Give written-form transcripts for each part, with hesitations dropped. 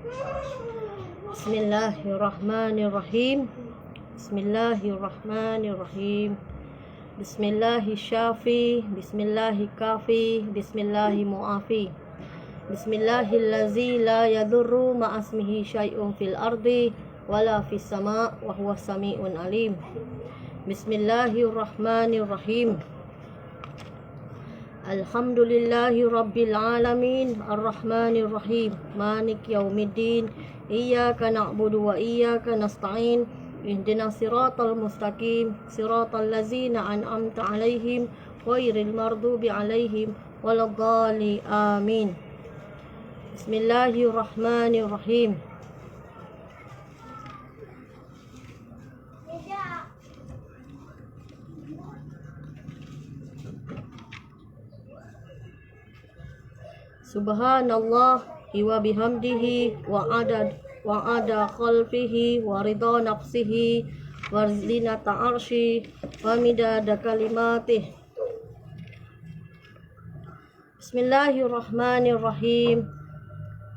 Bismillahirrahmanirrahim. Bismillahirrahmanirrahim. Bismillahi syafi, bismillahi kafi, bismillahi muafi. Bismillahillazi la yadurru ma'asmihi syai'un fil ardi wala fis sama' wa huwas sami'un alim. Bismillahirrahmanirrahim. Alhamdulillahi rabbil alamin, arrahmanir rahim, malik yaumiddin, iyyaka na'budu wa iyyaka nasta'in, ihdinas siratal mustaqim, siratal ladzina an'amta 'alaihim ghairil maghdubi 'alaihim waladdallin, amin. Bismillahirrahmanirrahim. Subhanallah wa bihamdihi wa ada khalfihi wa ridha nafsihi wa zinata arsy wa midada kalimatih. Bismillahirrahmanirrahim.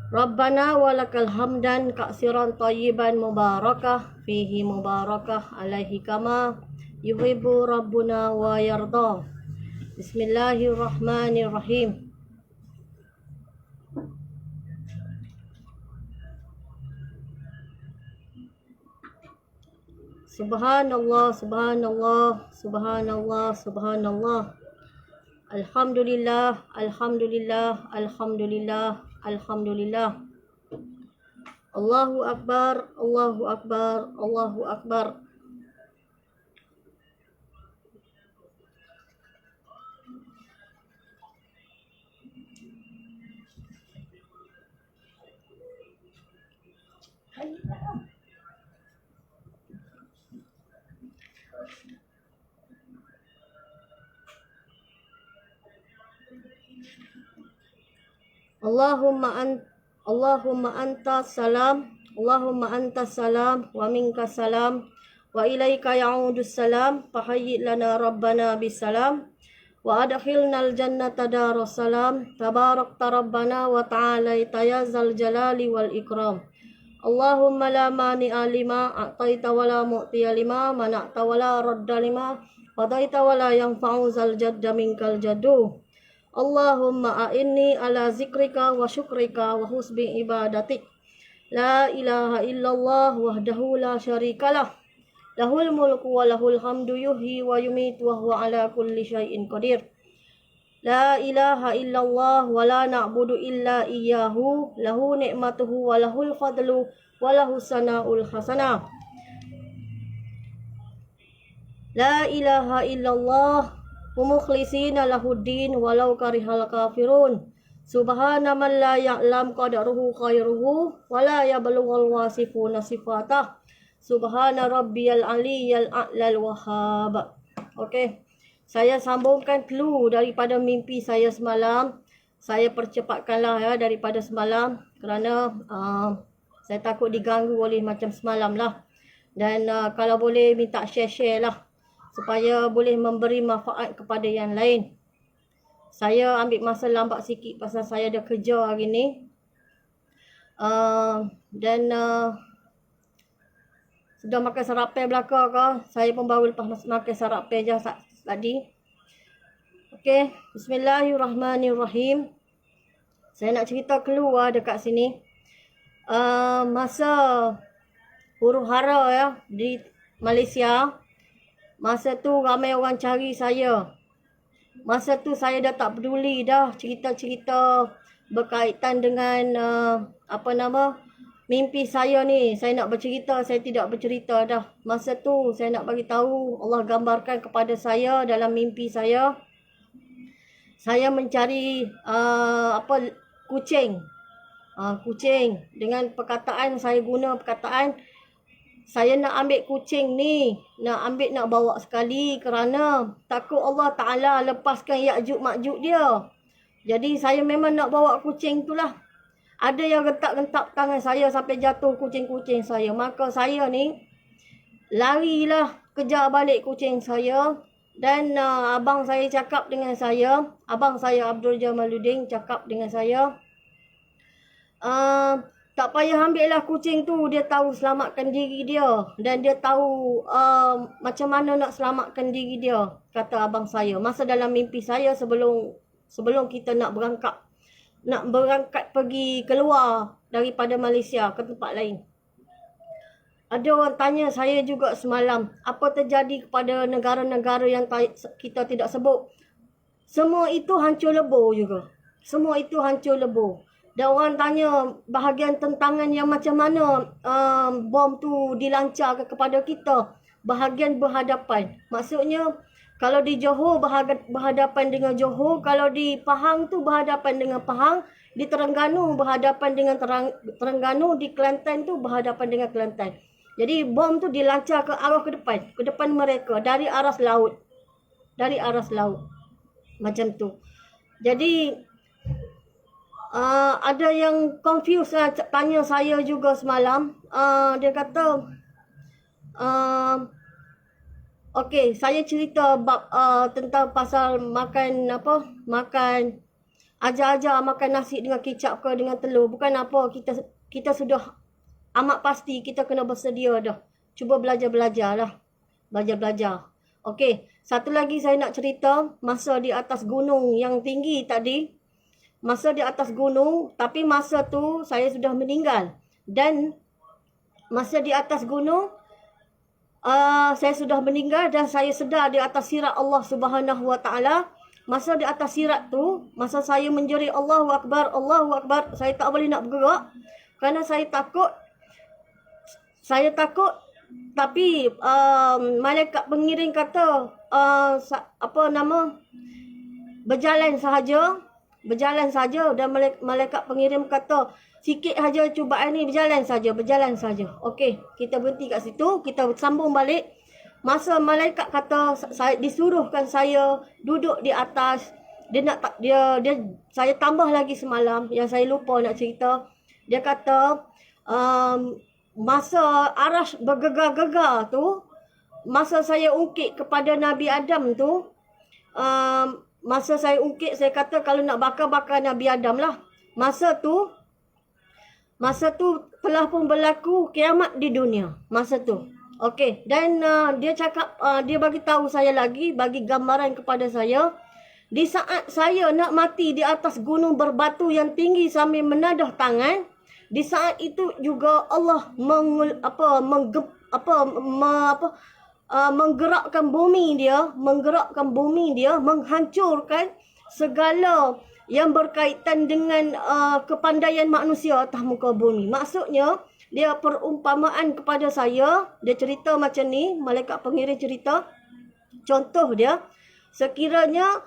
Rabbana walakal hamdan katsiran thayyiban mubarakah fihi mubarakah alaihi kama yuhibbu rabbuna wa yarda. Bismillahirrahmanirrahim. Subhanallah, subhanallah, subhanallah, subhanallah. Alhamdulillah, alhamdulillah, alhamdulillah, alhamdulillah. Allahu akbar, Allahu akbar, Allahu akbar. Allahumma antas salam, Allahumma antas salam wa minkas salam wa ilaika ya'udus salam, fahayyi lana rabbana bisalam wa adkhilnal jannata daras salam, tabarakta rabbana wa ta'alaita ya zal jalali wal ikram. Allahumma la mani'a lima a'taita wa la mu'tiya lima mana'ta wa la radda lima qadaita wa la yanfa'u zal jadda minkal jaddu. Allahumma a'inni ala zikrika wa syukrika wa husni ibadatik. La ilaha illallah wahdahu la syarikalah. Lahul mulku wa lahul hamdu yuhyi wa yumitu wa huwa ala kulli syai'in qadir. La ilaha illallah wa la na'budu illa iyyahu. Lahu ni'matuhu wa lahul fadlu wa lahu sana'ul hasanah. La ilaha illallah mukhlisina lahuddin walau karihal kafirun. Subhana man la ya'lam qadaruhu khairuhu wa la yablughul wasifuna sifatah. Subhana rabbiyal aliyyal a'lal wahhab. Okey. Saya sambungkan clue daripada mimpi saya semalam. Saya percepatkanlah ya daripada semalam kerana saya takut diganggu oleh macam semalam lah. Dan kalau boleh minta share-share lah, supaya boleh memberi manfaat kepada yang lain. Saya ambil masa lambat sikit pasal saya ada kerja hari ni. Sudah makan sarapan belaka ke? Saya pun baru lepas makan sarapan je tadi. Okey, bismillahirrahmanirrahim. Saya nak cerita keluar dekat sini. Masa huru-hara ya di Malaysia, masa tu ramai orang cari saya. Masa tu saya dah tak peduli dah cerita-cerita berkaitan dengan mimpi saya ni. Saya nak bercerita, saya tidak bercerita dah. Masa tu saya nak bagi tahu, Allah gambarkan kepada saya dalam mimpi saya. Saya mencari kucing. Kucing dengan perkataan, saya guna perkataan saya nak ambil kucing ni, nak bawa sekali kerana takut Allah Ta'ala lepaskan Ya'juj Ma'juj dia. Jadi saya memang nak bawa kucing tu lah. Ada yang gentak-gentak tangan saya sampai jatuh kucing-kucing saya. Maka saya ni larilah kejar balik kucing saya. Dan abang saya cakap dengan saya, abang saya Abdul Jamaluddin cakap dengan saya, Tak payah ambil lah kucing tu, dia tahu selamatkan diri dia. Dan dia tahu macam mana nak selamatkan diri dia, kata abang saya. Masa dalam mimpi saya sebelum kita nak berangkat pergi keluar daripada Malaysia ke tempat lain. Ada orang tanya saya juga semalam, apa terjadi kepada negara-negara yang kita tidak sebut. Semua itu hancur lebur juga. Semua itu hancur lebur. Dan orang tanya bahagian tentangan yang macam mana bom tu dilancarkan kepada kita. Bahagian berhadapan. Maksudnya kalau di Johor berhadapan dengan Johor. Kalau di Pahang tu berhadapan dengan Pahang. Di Terengganu berhadapan dengan Terengganu. Di Kelantan tu berhadapan dengan Kelantan. Jadi bom tu dilancar ke arah ke depan mereka. Dari aras laut. Dari aras laut. Macam tu. Jadi ada yang confused lah, tanya saya juga semalam. Dia kata, okey, saya cerita tentang pasal makan ajar-ajar makan nasi dengan kicap ke dengan telur. Bukan apa, kita sudah amat pasti kita kena bersedia dah. Cuba belajar lah. Belajar. Okey, satu lagi saya nak cerita masa di atas gunung yang tinggi tadi. Masa di atas gunung, tapi masa tu saya sudah meninggal. Dan masa di atas gunung, saya sudah meninggal dan saya sedar di atas sirat Allah Subhanahu Wa Taala. Masa di atas sirat tu, masa saya menjerit Allahu Akbar, saya tak boleh nak bergerak kerana saya takut. Tapi malaikat pengiring kata berjalan saja dan malaikat pengirim kata sikit saja cubaan ni, berjalan saja. Okey, kita berhenti kat situ, kita sambung balik. Masa malaikat kata disuruhkan saya duduk di atas, saya tambah lagi semalam yang saya lupa nak cerita. Dia kata masa aras bergegar-gegar tu, masa saya ungkit kepada Nabi Adam tu, masa saya ungkit, saya kata kalau nak bakar Nabi Adam lah. Masa tu telah pun berlaku kiamat di dunia. Masa tu. Okey. Dan dia cakap, dia bagi tahu saya lagi, bagi gambaran kepada saya. Di saat saya nak mati di atas gunung berbatu yang tinggi sambil menadah tangan, di saat itu juga Allah menggerakkan bumi dia, menghancurkan segala yang berkaitan dengan kepandaian manusia atas muka bumi. Maksudnya, dia perumpamaan kepada saya, dia cerita macam ni, malaikat pengiring cerita. Contoh dia, sekiranya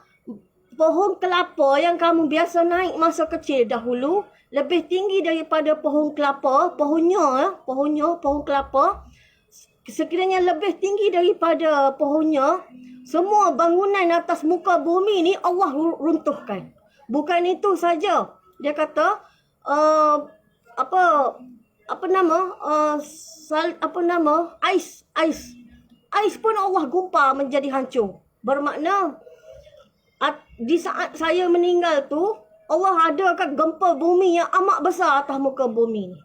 pohon kelapa yang kamu biasa naik masa kecil dahulu, lebih tinggi daripada pohon kelapa, pohon kelapa, sekiranya lebih tinggi daripada pohonnya, semua bangunan atas muka bumi ni Allah runtuhkan. Bukan itu saja. Dia kata ais pun Allah gumpal menjadi hancur. Bermakna di saat saya meninggal tu, Allah adakan gempa bumi yang amat besar atas muka bumi ni.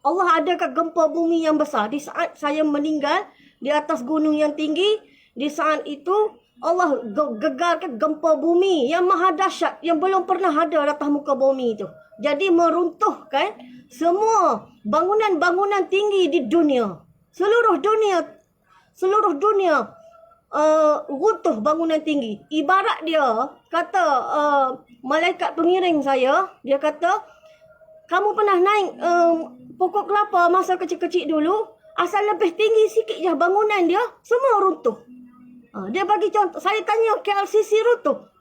Allah adakan gempa bumi yang besar. Di saat saya meninggal di atas gunung yang tinggi, di saat itu Allah gegarkan gempa bumi yang maha dahsyat yang belum pernah ada atas muka bumi itu. Jadi meruntuhkan semua bangunan-bangunan tinggi di dunia. Seluruh dunia runtuh bangunan tinggi. Ibarat dia kata, malaikat pengiring saya, dia kata, kamu pernah naik pokok kelapa masa kecil-kecil dulu, asal lebih tinggi sikit je bangunan dia, semua runtuh. Dia bagi contoh, saya tanya KLCC runtuh.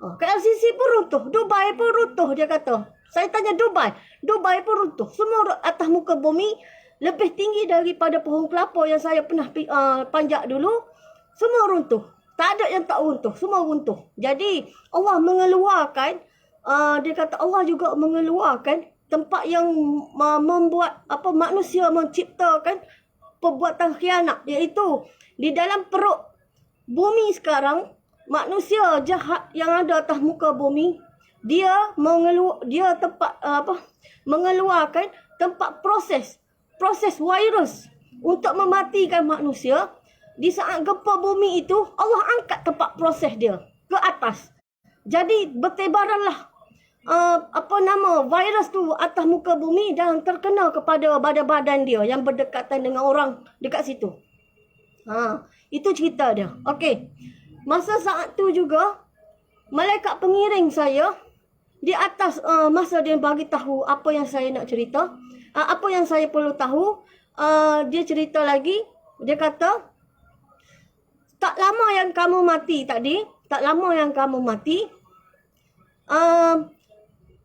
KLCC pun runtuh, Dubai pun runtuh, dia kata. Saya tanya Dubai pun runtuh. Semua atas muka bumi lebih tinggi daripada pohon kelapa yang saya pernah panjat dulu, semua runtuh. Tak ada yang tak runtuh, semua runtuh. Jadi Allah mengeluarkan, dia kata Allah juga mengeluarkan tempat yang membuat manusia menciptakan perbuatan khianat, iaitu di dalam perut bumi sekarang, manusia jahat yang ada atas muka bumi, dia mengeluarkan tempat proses virus untuk mematikan manusia. Di saat gempa bumi itu, Allah angkat tempat proses dia ke atas. Jadi bertebaranlah virus tu atas muka bumi dan terkena kepada badan-badan dia yang berdekatan dengan orang dekat situ. Itu cerita dia. Okey. Masa saat tu juga malaikat pengiring saya di atas masa dia bagi tahu apa yang saya nak cerita, apa yang saya perlu tahu, dia cerita lagi. Dia kata, tak lama yang kamu mati tadi,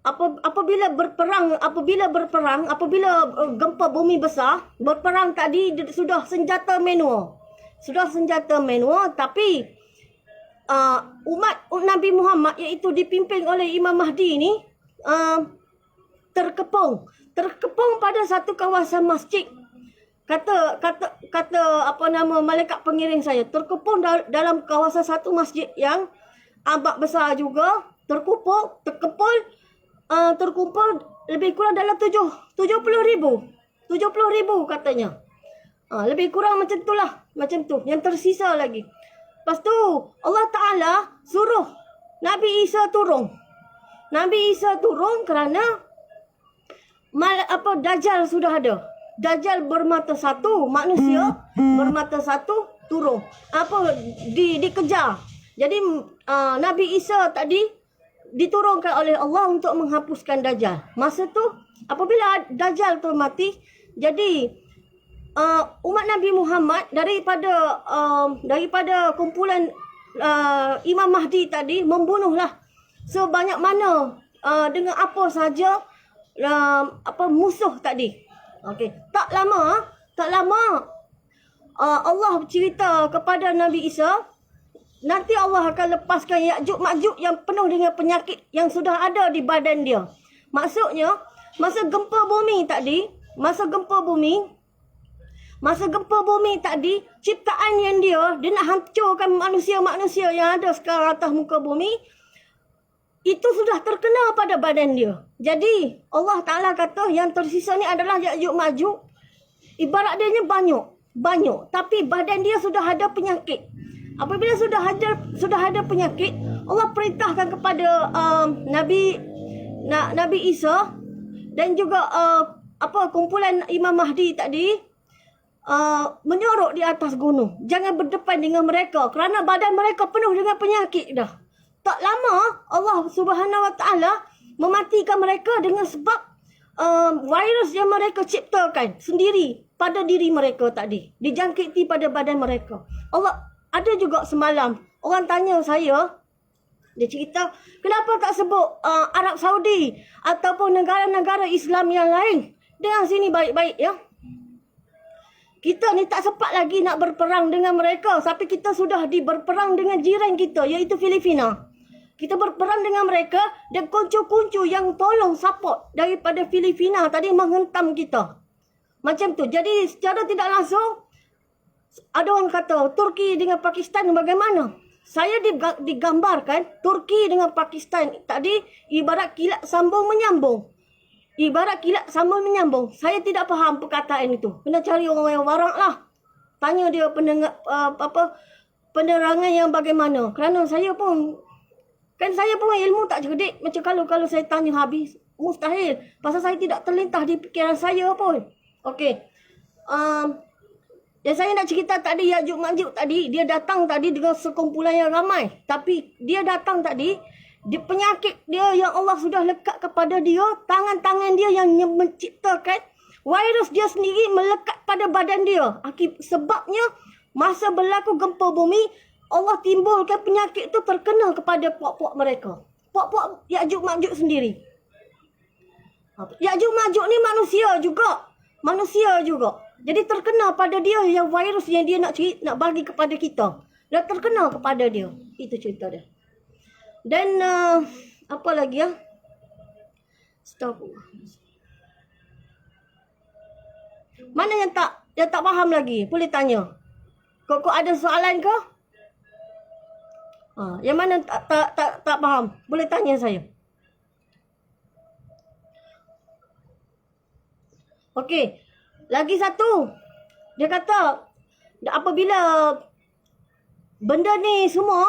apabila gempa bumi besar, berperang tadi sudah senjata manual. Tapi umat Nabi Muhammad iaitu dipimpin oleh Imam Mahdi ni terkepung pada satu kawasan masjid. Kata malaikat pengiring saya, terkepung dalam kawasan satu masjid yang amat besar juga, terkumpul lebih kurang dalam 70,000 katanya. Lebih kurang macam tu yang tersisa lagi. Lepas tu Allah Ta'ala suruh Nabi Isa turun kerana Dajjal sudah ada. Dajjal bermata satu, manusia bermata satu turun. Dikejar. Jadi Nabi Isa tadi diturunkan oleh Allah untuk menghapuskan Dajjal. Masa tu apabila Dajjal tu mati, jadi umat Nabi Muhammad daripada kumpulan Imam Mahdi tadi membunuhlah sebanyak mana dengan apa saja musuh tadi. Okey, tak lama Allah cerita kepada Nabi Isa, nanti Allah akan lepaskan Ya'juj Ma'juj yang penuh dengan penyakit yang sudah ada di badan dia. Maksudnya, masa gempa bumi tadi, ciptaan yang dia nak hancurkan manusia-manusia yang ada sekarang atas muka bumi, itu sudah terkena pada badan dia. Jadi Allah Ta'ala kata yang tersisa ni adalah Ya'juj Ma'juj. Ibarat dia ni banyak. Tapi badan dia sudah ada penyakit. Apabila sudah ada penyakit, Allah perintahkan kepada Nabi Isa dan juga kumpulan Imam Mahdi tadi menyorok di atas gunung. Jangan berdepan dengan mereka kerana badan mereka penuh dengan penyakit dah. Tak lama Allah Subhanahu Wa Taala mematikan mereka dengan sebab virus yang mereka ciptakan sendiri pada diri mereka tadi, dijangkiti pada badan mereka. Allah ada juga semalam orang tanya saya, dia cerita, kenapa tak sebut Arab Saudi ataupun negara-negara Islam yang lain? Dengar sini baik-baik ya. Kita ni tak sempat lagi nak berperang dengan mereka, tapi kita sudah berperang dengan jiran kita iaitu Filipina. Kita berperang dengan mereka dan kuncu-kuncu yang tolong support daripada Filipina tadi menghentam kita. Macam tu. Jadi secara tidak langsung ada orang kata Turki dengan Pakistan bagaimana? Saya digambarkan Turki dengan Pakistan tadi ibarat kilat sambung menyambung. Saya tidak faham perkataan itu. Kena cari orang yang warak lah. Tanya dia penerangan yang bagaimana. Kerana saya pun ilmu tak cerdik. Macam kalau saya tanya habis, mustahil. Pasal saya tidak terlintas di fikiran saya pun. Okey. Yang saya nak cerita tadi, Ya'juj Ma'juj tadi, dia datang tadi dengan sekumpulan yang ramai. Tapi dia datang tadi, penyakit dia yang Allah sudah lekat kepada dia, tangan-tangan dia yang menciptakan virus dia sendiri melekat pada badan dia. Sebabnya, masa berlaku gempa bumi, Allah timbulkan penyakit itu terkena kepada puak-puak mereka. Puak-puak Ya'juj Ma'juj sendiri. Ya'juj Ma'juj ni manusia juga. Jadi terkena pada dia yang virus yang dia nak bagi kepada kita. Dan terkena kepada dia. Itu cerita dia. Dan apa lagi ya? Stop. Mana yang tak faham lagi? Boleh tanya. Kok ada soalan ke? Yang mana tak faham? Boleh tanya saya. Okey. Lagi satu. Dia kata apabila benda ni semua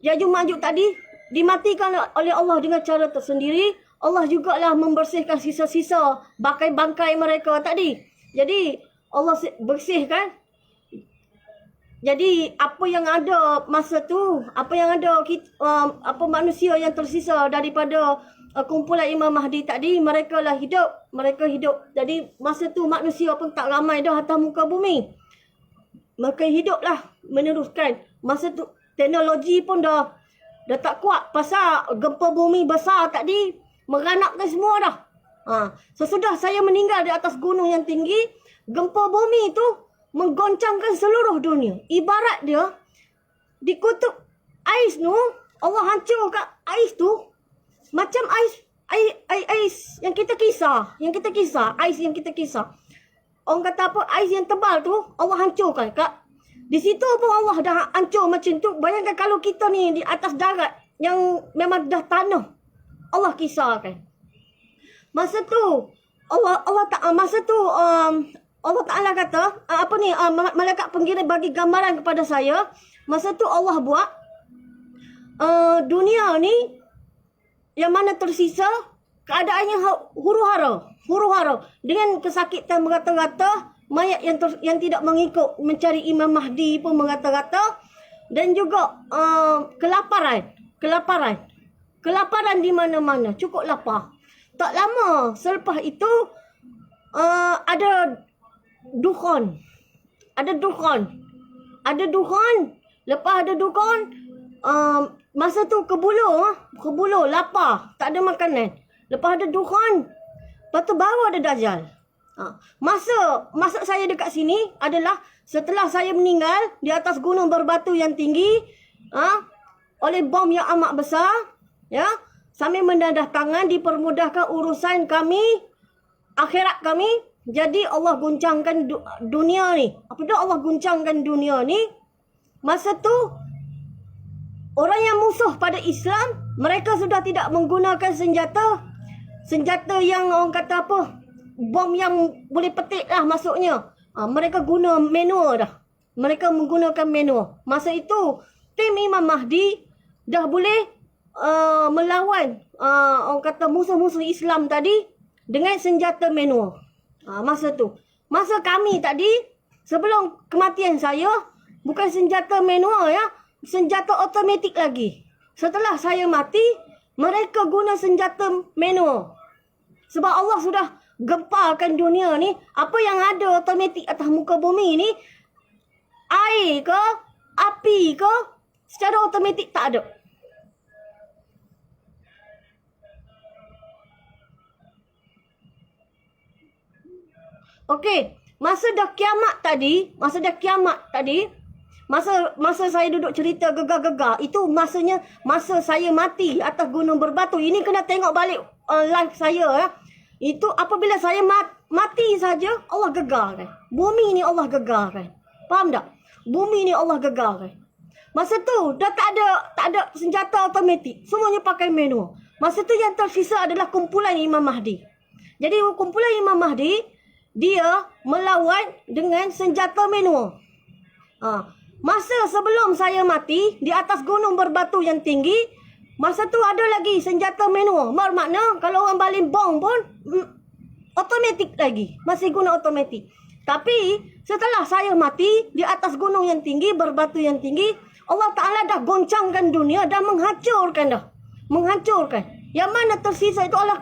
Yajuj Majuj tadi dimatikan oleh Allah dengan cara tersendiri, Allah jugalah membersihkan sisa-sisa bangkai mereka tadi. Jadi Allah bersihkan. Jadi apa yang ada masa tu, apa yang ada apa manusia yang tersisa daripada kumpulan Imam Mahdi tadi, mereka hidup. Jadi masa tu manusia pun tak ramai dah atas muka bumi. Mereka hiduplah meneruskan. Masa tu teknologi pun dah tak kuat pasal gempa bumi besar tadi meranapkan semua dah. Sesudah saya meninggal di atas gunung yang tinggi, gempa bumi tu menggoncangkan seluruh dunia. Ibarat dia di kutub ais tu, Allah hancurkan ais tu macam ais yang kita kisah. Orang kata apa, ais yang tebal tu Allah hancurkan. Di situ pun Allah dah hancur macam tu. Bayangkan kalau kita ni di atas darat yang memang dah tanah, Allah kisahkan. Masa tu Allah Ta'ala kata, malaikat pengirim bagi gambaran kepada saya. Masa tu Allah buat dunia ni yang mana tersisa keadaannya huru-hara dengan kesakitan merata-rata. Mayat yang tidak mengikut mencari Imam Mahdi pun merata-rata. Dan juga kelaparan di mana-mana, cukup lapar. Tak lama selepas itu ada dukhan. Lepas ada dukhan, masa tu kebulu lapar, tak ada makanan. Lepas ada dukhan, lepas tu baru ada Dajjal. Masa saya dekat sini adalah setelah saya meninggal di atas gunung berbatu yang tinggi, oleh bom yang amat besar, ya, sambil mendadah tangan dipermudahkan urusan kami, akhirat kami. Jadi Allah guncangkan dunia ni. Apabila Allah guncangkan dunia ni, masa tu orang yang musuh pada Islam, mereka sudah tidak menggunakan senjata yang orang kata apa, bom yang boleh petik lah maksudnya. Mereka guna manual dah. Mereka menggunakan manual. Masa itu tim Imam Mahdi dah boleh melawan orang kata musuh-musuh Islam tadi dengan senjata manual. Masa tu. Masa kami tadi, sebelum kematian saya, bukan senjata manual ya, senjata automatik lagi. Setelah saya mati, mereka guna senjata manual. Sebab Allah sudah gemparkan dunia ni. Apa yang ada automatik atas muka bumi ni, air ke, api ke, secara automatik tak ada. Okey, masa kiamat tadi, masa saya duduk cerita gegar-gegar, itu masa saya mati atas gunung berbatu. Ini kena tengok balik live saya ya. Itu apabila saya mati saja, Allah gegarkan. Bumi ni Allah gegarkan. Faham tak? Bumi ni Allah gegarkan. Masa tu dah tak ada senjata automatik. Semuanya pakai manual. Masa tu yang tersisa adalah kumpulan Imam Mahdi. Jadi kumpulan Imam Mahdi, dia melawan dengan senjata manual. Masa sebelum saya mati di atas gunung berbatu yang tinggi, masa tu ada lagi senjata manual. Bermakna kalau orang baling bom pun automatik lagi. Masih guna automatik. Tapi setelah saya mati di atas gunung yang tinggi, berbatu yang tinggi, Allah Ta'ala dah goncangkan dunia, dah menghancurkan dah. Yang mana tersisa itu adalah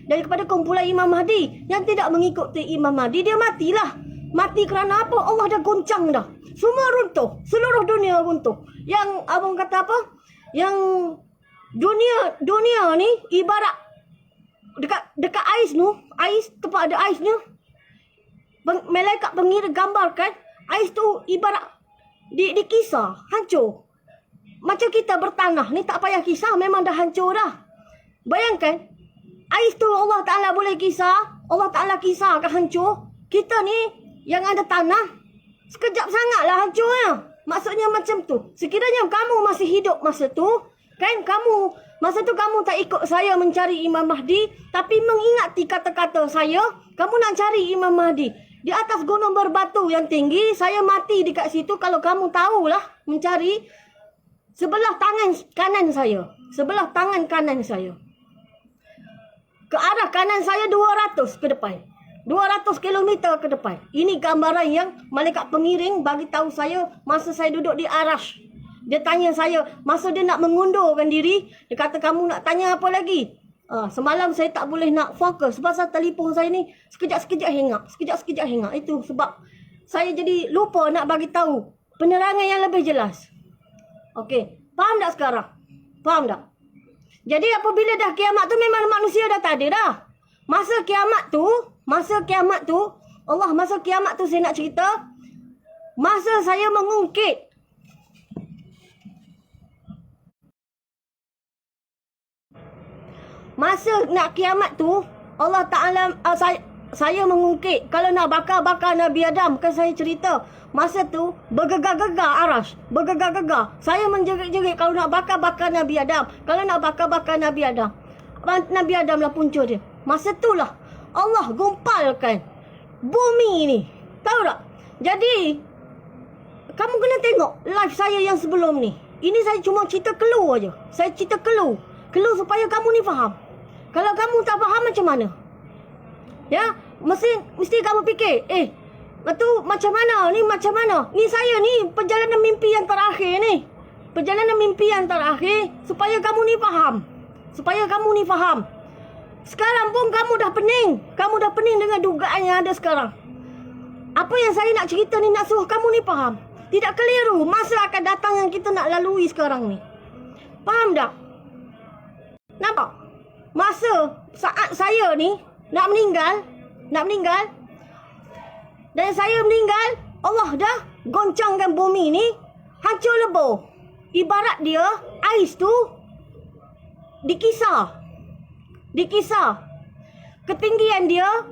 daripada kumpulan Imam Mahdi. Yang tidak mengikuti Imam Mahdi, dia matilah. Mati kerana apa? Allah dah goncang dah. Semua runtuh. Seluruh dunia runtuh. Yang abang kata apa? Yang dunia ni ibarat dekat ais tu. Ais, tempat ada aisnya. Malaikat pengira gambarkan. Ais tu ibarat dikisar. Hancur. Macam kita bertanah. Ni tak payah kisah. Memang dah hancur dah. Bayangkan, ais tu Allah Ta'ala boleh kisah. Allah Ta'ala kisah akan hancur. Kita ni yang ada tanah, sekejap sangatlah hancurnya. Maksudnya macam tu. Sekiranya kamu masih hidup masa tu, kan, kamu Masa tu kamu tak ikut saya mencari Imam Mahdi, tapi mengingati kata-kata saya, kamu nak cari Imam Mahdi. Di atas gunung berbatu yang tinggi, saya mati dekat situ. Kalau kamu tahulah mencari sebelah tangan kanan saya. Sebelah tangan kanan saya. Ke arah kanan saya 200 ke depan. 200 kilometer ke depan. Ini gambaran yang malaikat pengiring bagi tahu saya masa saya duduk di Arash. Dia tanya saya, masa dia nak mengundurkan diri, dia kata, kamu nak tanya apa lagi? Semalam saya tak boleh nak fokus. Pasal telefon saya ni sekejap-sekejap hang up. Sekejap-sekejap hang up. Itu sebab saya jadi lupa nak bagi tahu penerangan yang lebih jelas. Okey. Faham tak sekarang? Faham tak? Jadi apabila dah kiamat tu memang manusia dah tak ada dah. Masa kiamat tu, masa kiamat tu saya nak cerita, masa saya mengungkit masa nak kiamat tu, Allah Ta'ala, saya mengungkit. Kalau nak bakar-bakar Nabi Adam, kan saya cerita. Masa tu, bergegar-gegar Arash. Bergegar-gegar. Saya menjerit-jerit kalau nak bakar-bakar Nabi Adam. Kalau nak bakar-bakar Nabi Adam. Nabi Adam lah punca dia. Masa tu lah, Allah gumpalkan bumi ni. Tahu tak? Jadi, kamu kena tengok live saya yang sebelum ni. Ini saya cuma cerita clue aja. Saya cerita clue. Clue supaya kamu ni faham. Kalau kamu tak faham macam mana? Ya, mesti kamu fikir, tu macam mana? Ni macam mana? Ni saya ni perjalanan mimpi yang terakhir ni. Perjalanan mimpi yang terakhir supaya kamu ni faham. Supaya kamu ni faham. Sekarang pun kamu dah pening. Kamu dah pening dengan dugaan yang ada sekarang. Apa yang saya nak cerita ni nak suruh kamu ni faham. Tidak keliru masa akan datang yang kita nak lalui sekarang ni. Faham tak? Nampak? Masa saat saya ni nak meninggal, dan saya meninggal, Allah dah goncangkan bumi ni hancur lebur. Ibarat dia ais tu dikisar. Ketinggian dia,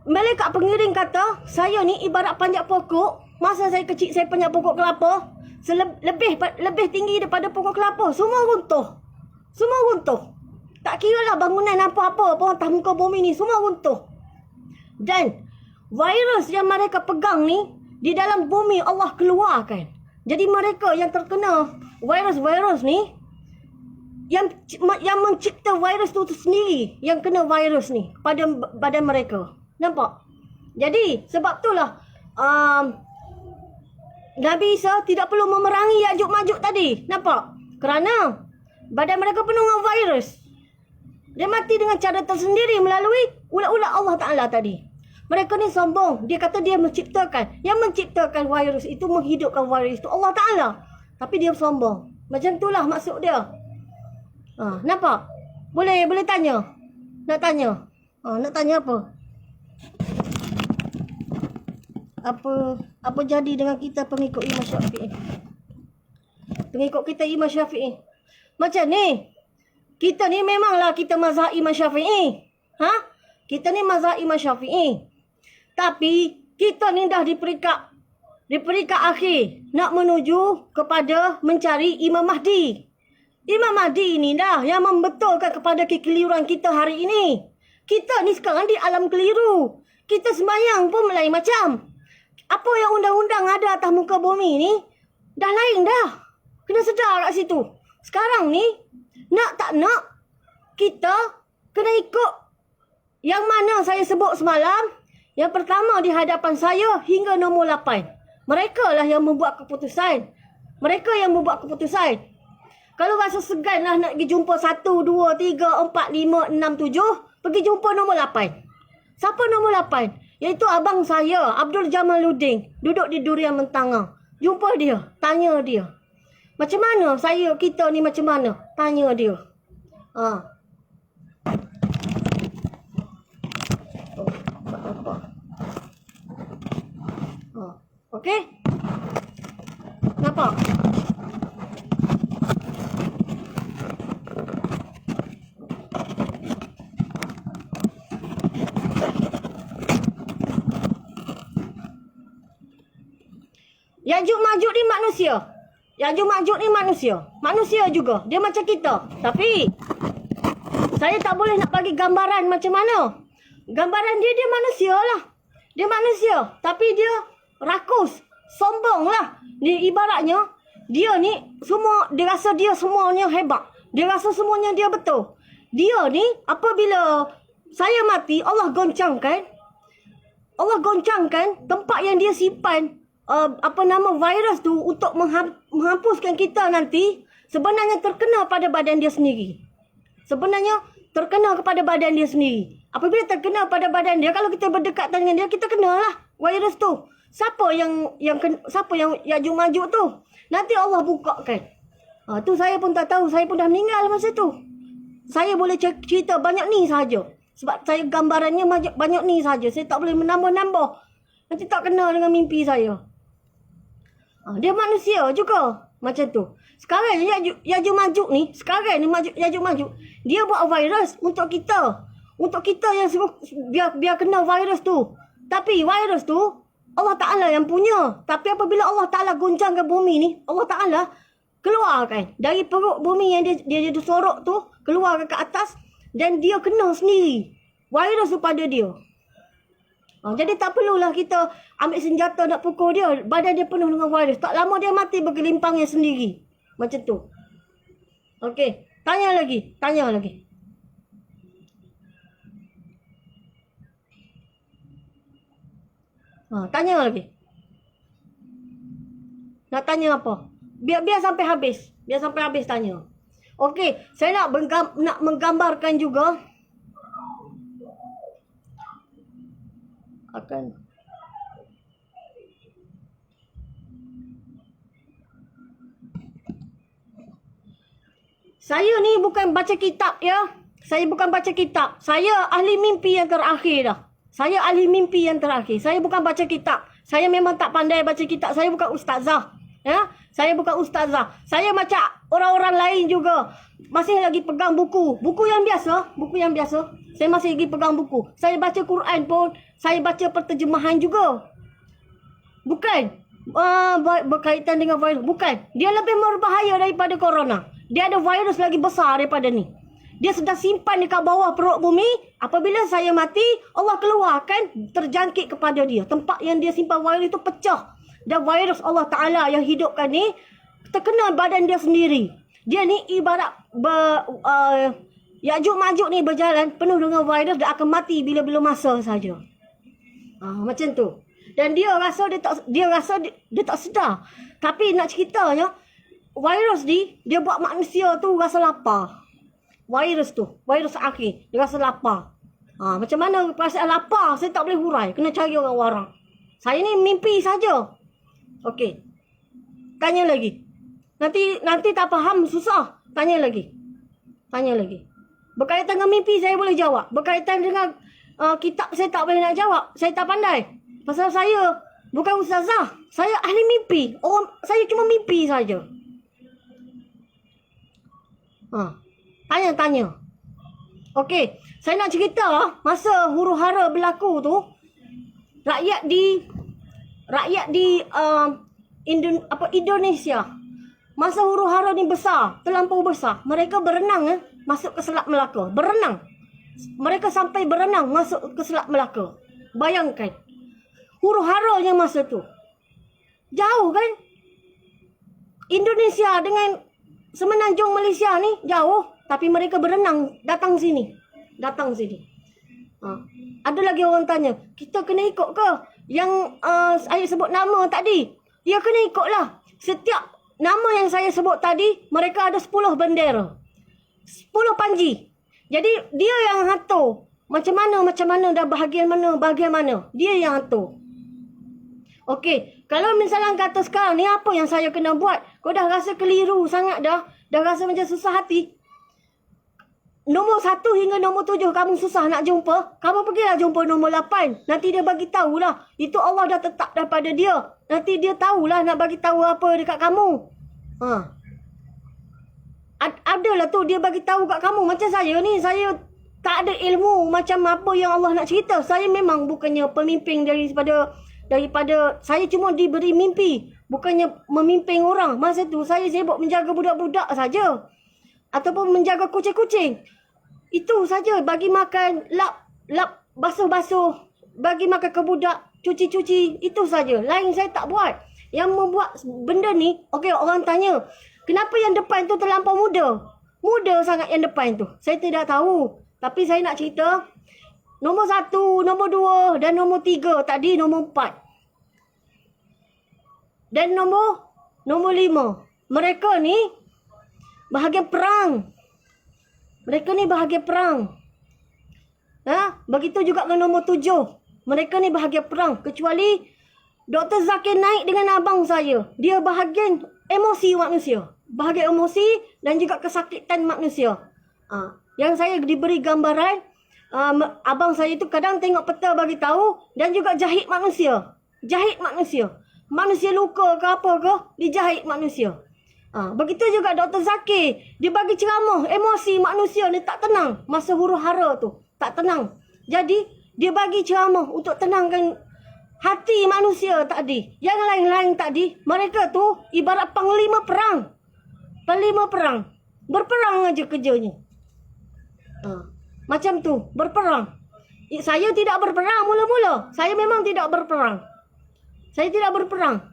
malaikat pengiring kata, saya ni ibarat panjat pokok. Masa saya kecil saya panjat pokok kelapa, lebih tinggi daripada pokok kelapa. Semua runtuh. Tak kira lah bangunan apa-apa pun atas muka bumi ni, semua runtuh. Dan virus yang mereka pegang ni, di dalam bumi Allah keluarkan. Jadi mereka yang terkena virus-virus ni, yang mencipta virus tu sendiri, yang kena virus ni pada badan mereka. Nampak? Jadi sebab itulah Nabi Isa tidak perlu memerangi Ya'juj Ma'juj tadi. Nampak? Kerana badan mereka penuh dengan virus. Dia mati dengan cara tersendiri melalui ulat-ulat Allah Ta'ala tadi. Mereka ni sombong. Dia kata dia menciptakan. Yang menciptakan virus itu, menghidupkan virus itu Allah Ta'ala. Tapi dia sombong. Macam itulah maksud dia. Nampak? Boleh tanya? Nak tanya? Nak tanya apa? Apa jadi dengan kita pengikut Imam Syafi'i? Pengikut kita Imam Syafi'i. Macam ni. Kita ni memanglah kita mazhab Imam Syafi'i. Kita ni mazhab Imam Syafi'i. Tapi kita ni dah di peringkat akhir nak menuju kepada mencari Imam Mahdi. Imam Mahdi ni dah yang membetulkan kepada kekeliruan kita hari ini. Kita ni sekarang di alam keliru. Kita sembahyang pun lain macam. Apa yang undang-undang ada atas muka bumi ni dah lain dah. Kena sedar kat situ. Sekarang ni nak tak nak, kita kena ikut yang mana saya sebut semalam. Yang pertama di hadapan saya hingga nombor 8. Mereka lah yang membuat keputusan. Kalau rasa segan lah nak pergi jumpa 1, 2, 3, 4, 5, 6, 7, pergi jumpa nombor 8. Siapa nombor 8? Iaitu abang saya, Abdul Jamaluddin. Duduk di Durian Mentanga. Jumpa dia, tanya dia. Macam mana kita ni macam mana? Tanya dia. Okey? Nampak? Ya'juj Ma'juj ni manusia. Ya'juj Ma'juj ni manusia. Manusia juga. Dia macam kita. Tapi saya tak boleh nak bagi gambaran macam mana. Gambaran dia manusia lah. Dia manusia. Tapi dia rakus. Sombong lah. Dia ibaratnya, dia ni semua, dia rasa dia semuanya hebat. Dia rasa semuanya dia betul. Dia ni apabila saya mati, Allah goncangkan tempat yang dia simpan virus tu untuk menghapuskan kita nanti, sebenarnya terkena pada badan dia sendiri. Sebenarnya terkena kepada badan dia sendiri. Apabila terkena pada badan dia, kalau kita berdekat dengan dia, kita kenalah virus tu. Siapa yang Ya'juj Ma'juj tu? Nanti Allah bukakan. Tu saya pun tak tahu. Saya pun dah meninggal masa tu. Saya boleh cerita banyak ni saja. Sebab saya gambarannya banyak ni saja. Saya tak boleh menambah-nambah. Nanti tak kena dengan mimpi saya. Dia manusia juga. Macam tu. Sekarang Ya'juj Ma'juj ni. Ya'juj Ma'juj. Dia buat virus untuk kita. Untuk kita yang biar kena virus tu. Tapi virus tu Allah Ta'ala yang punya. Tapi apabila Allah Ta'ala goncangkan bumi ni, Allah Ta'ala keluarkan dari perut bumi yang dia sorok tu, keluar ke atas, dan dia kena sendiri virus tu pada dia. Jadi tak perlulah kita ambil senjata nak pukul dia. Badan dia penuh dengan virus. Tak lama dia mati bergelimpangnya sendiri. Macam tu. Okey. Tanya lagi. Tanya lagi. Nak tanya apa? Biar sampai habis. Biar sampai habis tanya. Okey, saya nak menggambarkan juga akan saya ni bukan baca kitab ya. Saya bukan baca kitab. Saya ahli mimpi yang terakhir dah. Saya bukan baca kitab. Saya memang tak pandai baca kitab. Saya bukan ustazah. Ya, saya bukan ustazah. Saya macam orang-orang lain juga. Masih lagi pegang buku. Buku yang biasa. Saya masih lagi pegang buku. Saya baca Quran pun. Saya baca perterjemahan juga. Bukan berkaitan dengan virus. Bukan. Dia lebih berbahaya daripada corona. Dia ada virus lagi besar daripada ni. Dia sedang simpan dekat bawah perut bumi. Apabila saya mati, Allah keluarkan terjangkit kepada dia. Tempat yang dia simpan virus itu pecah. Dan virus Allah Ta'ala yang hidupkan ni terkena badan dia sendiri. Dia ni ibarat Ya'juj Ma'juj ni berjalan penuh dengan virus dan akan mati bila-bila masa saja. Macam tu. Dan dia rasa dia tak sedar. Tapi nak ceritanya, virus ni dia buat manusia tu rasa lapar. Virus akhir dia rasa lapar. Macam mana perasaan lapar saya tak boleh hurai. Kena cari orang-orang. Saya ni mimpi saja. Okey. Tanya lagi. Nanti tak faham susah. Tanya lagi. Berkaitan dengan mimpi saya boleh jawab. Berkaitan dengan kitab saya tak boleh nak jawab. Saya tak pandai. Pasal saya bukan ustazah. Saya ahli mimpi. Saya cuma mimpi saja. Tanya. Okey, saya nak cerita masa huru-hara berlaku tu, rakyat di Indonesia, masa huru-hara ni besar, terlampau besar, mereka berenang masuk ke Selat Melaka. Mereka sampai berenang masuk ke Selat Melaka. Bayangkan huru-haranya masa tu. Jauh kan? Indonesia dengan semenanjung Malaysia ni jauh. Tapi mereka berenang datang sini. Ada lagi orang tanya, kita kena ikut ke yang saya sebut nama tadi? Ya, kena ikutlah. Setiap nama yang saya sebut tadi, mereka ada 10 bendera. 10 panji. Jadi dia yang atur. Macam mana dan bahagian mana. Dia yang atur. Okey, kalau misalnya kata sekarang ni apa yang saya kena buat? Kau dah rasa keliru sangat dah. Dah rasa macam susah hati. Nombor 1 hingga nombor 7 kamu susah nak jumpa. Kamu pergilah jumpa nombor 8. Nanti dia bagi tahulah. Itu Allah dah tetap daripada dia. Nanti dia tahulah nak bagi tahu apa dekat kamu. Adalah tu dia bagi tahu kat kamu. Macam saya ni, saya tak ada ilmu macam apa yang Allah nak cerita. Saya memang bukannya pemimpin daripada saya cuma diberi mimpi. Bukannya memimpin orang. Masa tu saya sibuk menjaga budak-budak saja. Ataupun menjaga kucing-kucing. Itu saja. Bagi makan, lap, basuh-basuh. Bagi makan ke budak, cuci-cuci. Itu saja. Lain saya tak buat. Yang membuat benda ni, okey, orang tanya, kenapa yang depan tu terlampau muda? Muda sangat yang depan tu. Saya tidak tahu. Tapi saya nak cerita, nombor 1, nombor 2 dan nombor 3. Tadi nombor 4. Dan nombor 5. Mereka ni bahagian perang. Mereka ni bahagian perang. Begitu juga dengan nombor 7. Mereka ni bahagian perang. Kecuali Dr. Zakir naik dengan abang saya. Dia bahagian emosi manusia. Bahagian emosi dan juga kesakitan manusia. Yang saya diberi gambaran, abang saya tu kadang tengok peta bagi tahu dan juga jahit manusia. Jahit manusia. Manusia luka ke apa ke, dijahit manusia. Begitu juga Dr. Zakir. Dia bagi ceramah, emosi manusia ni tak tenang. Masa huru hara tu, tak tenang. Jadi, dia bagi ceramah untuk tenangkan hati manusia tadi. Yang lain-lain tadi, mereka tu ibarat panglima perang. Panglima perang. Berperang aja kerjanya. Macam tu, berperang. Saya tidak berperang mula-mula. Saya memang tidak berperang. Saya tidak berperang.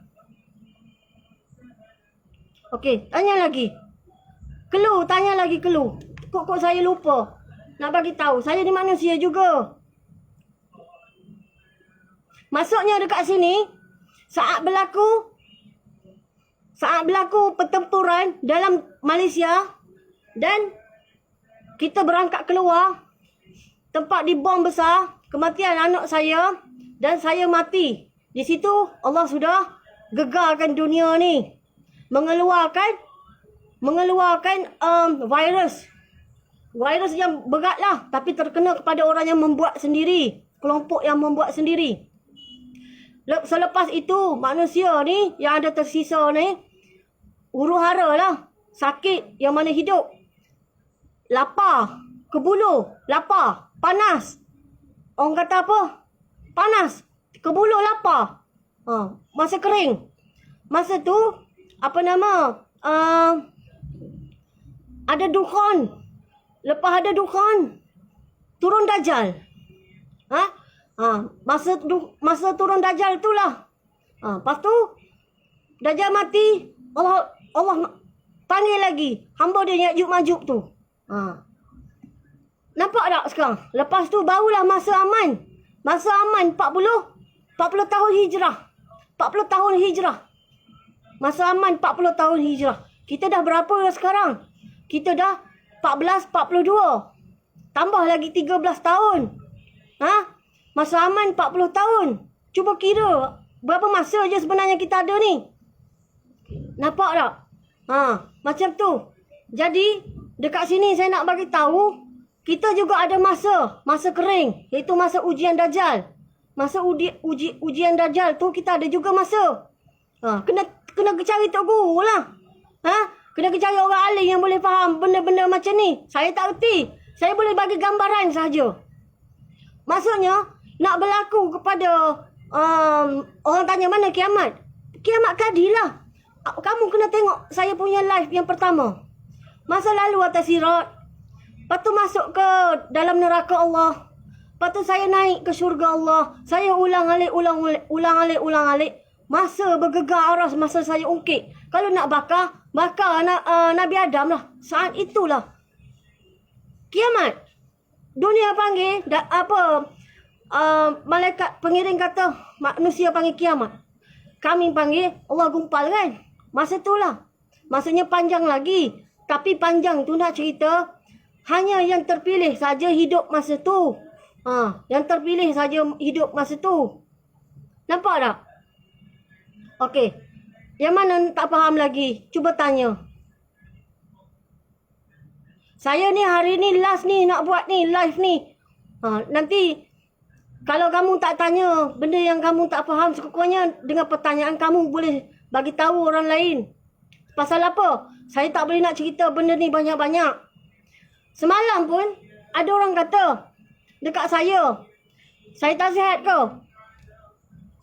Okey, tanya lagi. Tanya lagi clue. Kok saya lupa nak bagi tahu. Saya ni manusia juga. Masuknya dekat sini, saat berlaku pertempuran dalam Malaysia dan kita berangkat keluar, tempat dibom besar, kematian anak saya dan saya mati. Di situ Allah sudah gegarkan dunia ni. Mengeluarkan virus. Virus yang berat lah, tapi terkena kepada orang yang membuat sendiri. Kelompok yang membuat sendiri. Selepas itu, manusia ni yang ada tersisa ni, huru-hara lah. Sakit yang mana hidup. Lapar. Kebuluh. Lapar. Panas. Orang kata apa? Panas. Kebuluh lapar. Masa kering. Masa tu, ada dukhan. Lepas ada dukhan, turun Dajjal. Masa turun Dajjal itulah. Lepas tu, Dajjal mati, Allah panggil lagi hamba dia Ya'juj Ma'juj tu. Nampak tak sekarang? Lepas tu barulah masa aman. Masa aman 40 tahun hijrah. 40 tahun hijrah. Masa aman 40 tahun hijrah. Kita dah berapa sekarang? Kita dah 42. Tambah lagi 13 tahun. Masa aman 40 tahun. Cuba kira berapa masa je sebenarnya kita ada ni. Nampak tak? Macam tu. Jadi dekat sini saya nak bagi tahu, kita juga ada masa kering, iaitu masa ujian Dajjal. Masa ujian Dajjal tu kita ada juga masa. Kena cari tok guru lah. Kena cari orang alim yang boleh faham benda-benda macam ni. Saya tak erti. Saya boleh bagi gambaran saja. Maksudnya nak berlaku kepada orang tanya mana kiamat. Kiamat kadilah. Kamu kena tengok saya punya live yang pertama. Masa lalu atas sirat. Lepas tu masuk ke dalam neraka Allah. Lepas tu saya naik ke syurga Allah. Saya ulang alik. Masa bergegar aras, masa saya ungkit. Kalau nak bakar Nabi Adam lah. Saat itulah kiamat. Dunia panggil malaikat pengiring kata manusia panggil kiamat. Kami panggil Allah gumpal kan. Masa itulah. Maksudnya panjang lagi. Tapi panjang tu nak cerita, hanya yang terpilih saja hidup masa tu. Yang terpilih saja hidup masa tu. Nampak tak? Okey. Yang mana tak faham lagi? Cuba tanya. Saya ni hari ni last ni nak buat ni live ni. Nanti kalau kamu tak tanya benda yang kamu tak faham, sekurang-kurangnya dengan pertanyaan kamu boleh bagi tahu orang lain. Pasal apa? Saya tak boleh nak cerita benda ni banyak-banyak. Semalam pun ada orang kata dekat saya tak sihat ke?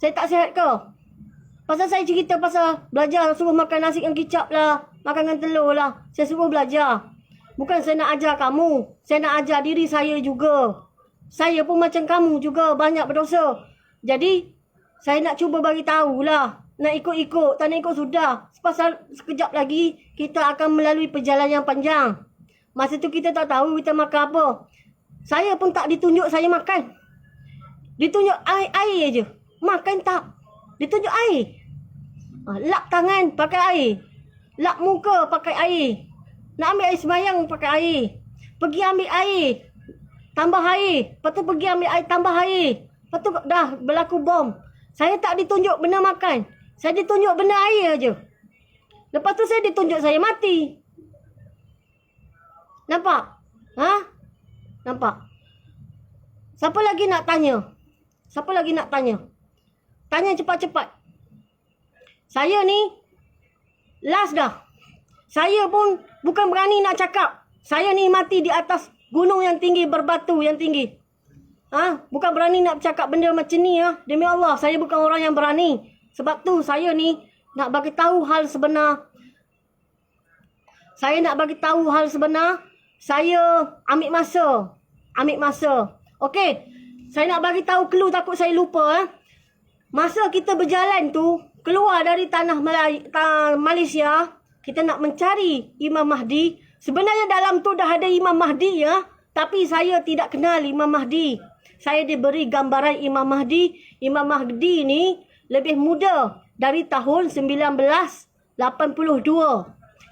Saya tak sihat ke? Pasal saya cerita pasal belajar suruh makan nasi dengan kicap lah, makan dengan telur lah. Saya suruh belajar. Bukan saya nak ajar kamu. Saya nak ajar diri saya juga. Saya pun macam kamu juga banyak berdosa. Jadi saya nak cuba bagi tahulah. Nak ikut-ikut, tak nak ikut sudah. Pasal sekejap lagi kita akan melalui perjalanan yang panjang. Masa tu kita tak tahu kita makan apa. Saya pun tak ditunjuk saya makan. Ditunjuk air je. Makan tak. Ditunjuk air. Lap tangan pakai air. Lap muka pakai air. Nak ambil air semayang pakai air. Pergi ambil air. Tambah air. Lepas tu pergi ambil air tambah air. Lepas tu dah berlaku bom. Saya tak ditunjuk benda makan. Saya ditunjuk benda air je. Lepas tu saya ditunjuk saya mati. Nampak? Nampak? Siapa lagi nak tanya? Siapa lagi nak tanya? Tanya cepat-cepat. Saya ni last dah. Saya pun bukan berani nak cakap. Saya ni mati di atas gunung yang tinggi, berbatu yang tinggi. Bukan berani nak cakap benda macam ni ya. Demi Allah, saya bukan orang yang berani. Sebab tu saya ni nak bagi tahu hal sebenar. Saya nak bagi tahu hal sebenar. Saya ambil masa. Okey. Saya nak bagi tahu clue, takut saya lupa. Masa kita berjalan tu keluar dari tanah Malaysia, kita nak mencari Imam Mahdi. Sebenarnya dalam tu dah ada Imam Mahdi ya, tapi saya tidak kenal Imam Mahdi. Saya diberi gambaran Imam Mahdi. Imam Mahdi ni lebih muda dari tahun 1982.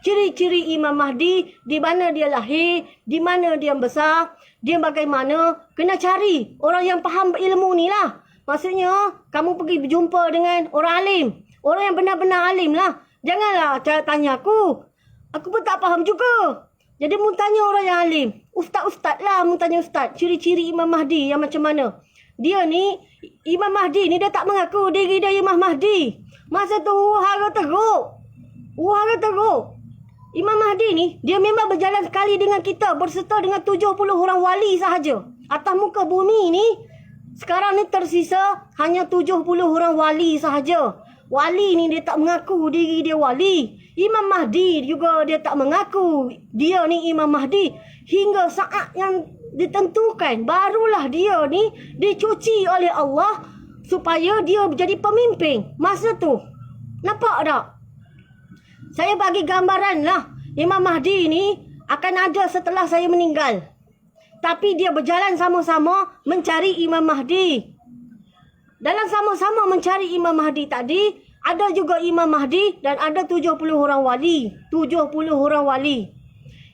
Ciri-ciri Imam Mahdi, di mana dia lahir, di mana dia besar, dia bagaimana, kena cari orang yang faham ilmu ni lah. Maksudnya, kamu pergi berjumpa dengan orang alim. Orang yang benar-benar alim lah. Janganlah tanya aku. Aku pun tak faham juga. Jadi, mu tanya orang yang alim. Ustaz-ustaz lah, mu tanya ustaz. Ciri-ciri Imam Mahdi yang macam mana. Dia ni, Imam Mahdi ni dia tak mengaku diri dia Imam Mahdi. Masa tu, hara teruk. Imam Mahdi ni, dia memang berjalan sekali dengan kita. Berserta dengan 70 orang wali sahaja. Atas muka bumi ni, sekarang ni tersisa hanya 70 orang wali sahaja. Wali ni dia tak mengaku diri dia wali. Imam Mahdi juga dia tak mengaku dia ni Imam Mahdi. Hingga saat yang ditentukan, barulah dia ni dicuci oleh Allah supaya dia menjadi pemimpin. Masa tu, nampak tak? Saya bagi gambaran lah. Imam Mahdi ni akan ada setelah saya meninggal. Tapi dia berjalan sama-sama mencari Imam Mahdi. Dalam sama-sama mencari Imam Mahdi tadi, ada juga Imam Mahdi dan ada 70 orang wali. 70 orang wali.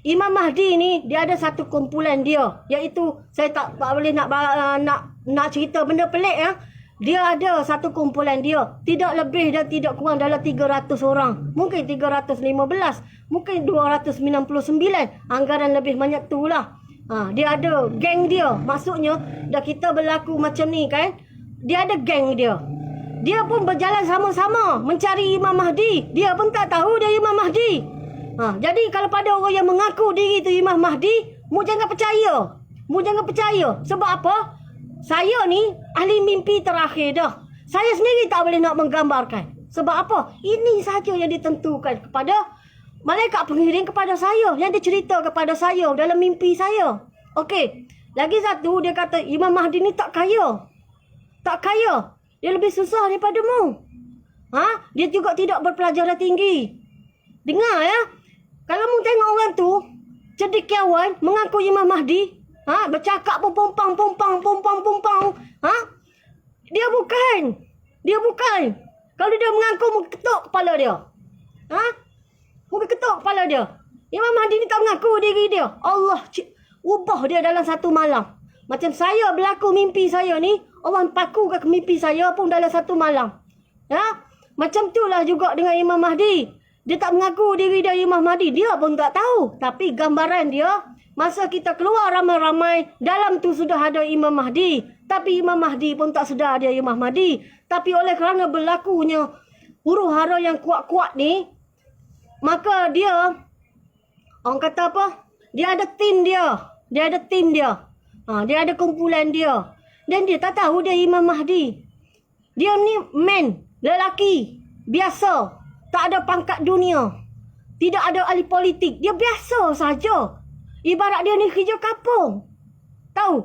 Imam Mahdi ni, dia ada satu kumpulan dia. Iaitu, saya tak boleh nak cerita benda pelik ya. Dia ada satu kumpulan dia. Tidak lebih dan tidak kurang dalam 300 orang. Mungkin 315. Mungkin 299. Anggaran lebih banyak tu lah. Dia ada geng dia. Maksudnya, dah kita berlaku macam ni kan. Dia ada geng dia. Dia pun berjalan sama-sama mencari Imam Mahdi. Dia pun tak tahu dia Imam Mahdi. Jadi kalau pada orang yang mengaku diri tu Imam Mahdi, mu jangan percaya. Sebab apa? Saya ni ahli mimpi terakhir dah. Saya sendiri tak boleh nak menggambarkan. Sebab apa? Ini sahaja yang ditentukan kepada malaikat pengiring kepada saya. Yang dia cerita kepada saya dalam mimpi saya. Okey. Lagi satu, dia kata Imam Mahdi ni tak kaya. Dia lebih susah daripada mu. Dia juga tidak berpelajaran tinggi. Dengar ya. Kalau mu tengok orang tu, cendekiawan mengaku Imam Mahdi, bercakap pun pompang. Dia bukan. Kalau dia mengaku, mu ketuk kepala dia. Mungkin ketuk kepala dia. Imam Mahdi ni tak mengaku diri dia. Allah ubah dia dalam satu malam. Macam saya berlaku mimpi saya ni, Allah paku ke mimpi saya pun dalam satu malam. Macam itulah juga dengan Imam Mahdi. Dia tak mengaku diri dia Imam Mahdi. Dia pun tak tahu. Tapi gambaran dia, masa kita keluar ramai-ramai, dalam tu sudah ada Imam Mahdi. Tapi Imam Mahdi pun tak sedar dia Imam Mahdi. Tapi oleh kerana berlakunya huru-hara yang kuat-kuat ni, maka dia, orang kata apa? Dia ada tim dia. Dia ada kumpulan dia. Dan dia tak tahu dia Imam Mahdi. Dia ni man, lelaki. biasa, tak ada pangkat dunia, tidak ada ahli politik, dia biasa saja. Ibarat dia ni kerja kapung. Tahu?